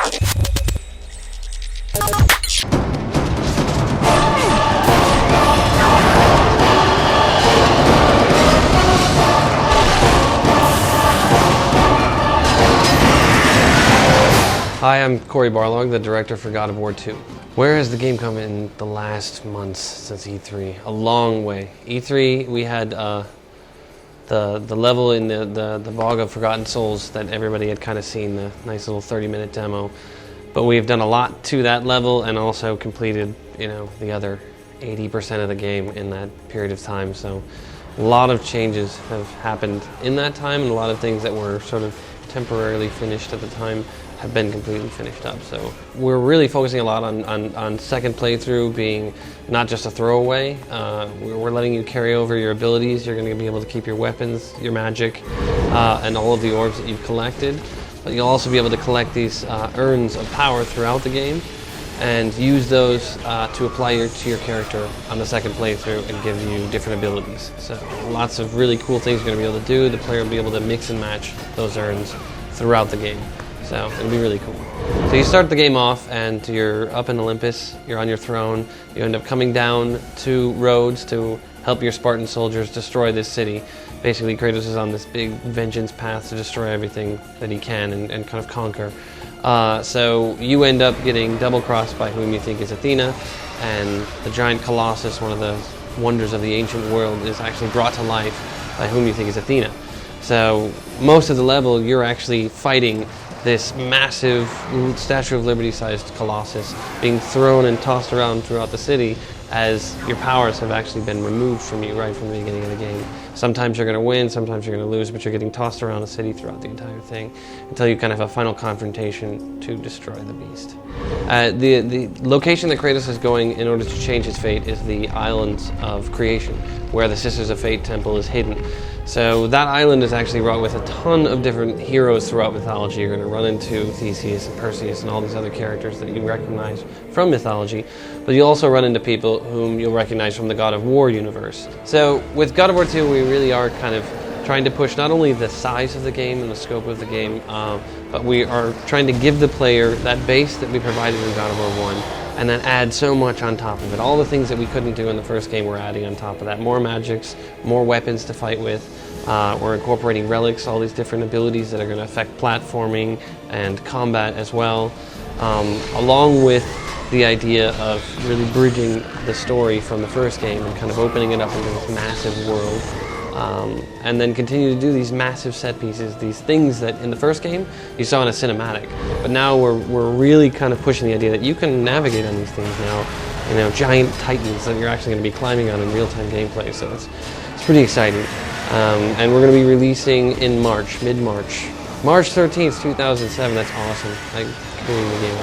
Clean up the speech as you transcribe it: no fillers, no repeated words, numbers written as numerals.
Hi, I'm Cory Barlog, the director for God of War 2. Where has the game come in the last months since E3? A long way. E3, we had the level in the Bog of Forgotten Souls that everybody had kind of seen, the nice little 30-minute demo. But we've done a lot to that level and also completed, the other 80% of the game in that period of time. So a lot of changes have happened in that time, and a lot of things that were sort of temporarily finished at the time have been completely finished up. So we're really focusing a lot on second playthrough being not just a throwaway. We're letting you carry over your abilities. You're going to be able to keep your weapons, your magic, and all of the orbs that you've collected. But you'll also be able to collect these urns of power throughout the game and use those to apply to your character on the second playthrough and give you different abilities. So lots of really cool things you're going to be able to do. The player will be able to mix and match those urns throughout the game. So it'll be really cool. So you start the game off and you're up in Olympus, you're on your throne, you end up coming down to Rhodes to help your Spartan soldiers destroy this city. Basically, Kratos is on this big vengeance path to destroy everything that he can and kind of conquer. So you end up getting double-crossed by whom you think is Athena, and the giant Colossus, one of the wonders of the ancient world, is actually brought to life by whom you think is Athena. So most of the level, you're actually fighting this massive Statue of Liberty-sized Colossus being thrown and tossed around throughout the city as your powers have actually been removed from you right from the beginning of the game. Sometimes you're going to win, sometimes you're going to lose, but you're getting tossed around the city throughout the entire thing until you kind of have a final confrontation to destroy the beast. The location that Kratos is going in order to change his fate is the Islands of Creation, where the Sisters of Fate temple is hidden. So that island is actually wrought with a ton of different heroes throughout mythology. You're going to run into Theseus and Perseus and all these other characters that you recognize from mythology, but you'll also run into people whom you'll recognize from the God of War universe. So with God of War 2, we really are kind of trying to push not only the size of the game and the scope of the game, but we are trying to give the player that base that we provided in God of War 1, and then add so much on top of it. All the things that we couldn't do in the first game, we're adding on top of that. More magics, more weapons to fight with. We're incorporating relics, all these different abilities that are going to affect platforming and combat as well, along with the idea of really bridging the story from the first game and kind of opening it up into this massive world. And then continue to do these massive set pieces, these things that in the first game you saw in a cinematic. But now we're really kind of pushing the idea that you can navigate on these things now, giant titans that you're actually going to be climbing on in real-time gameplay. So it's pretty exciting. And we're going to be releasing in March, mid-March. March 13th, 2007, that's awesome. Like, doing the game.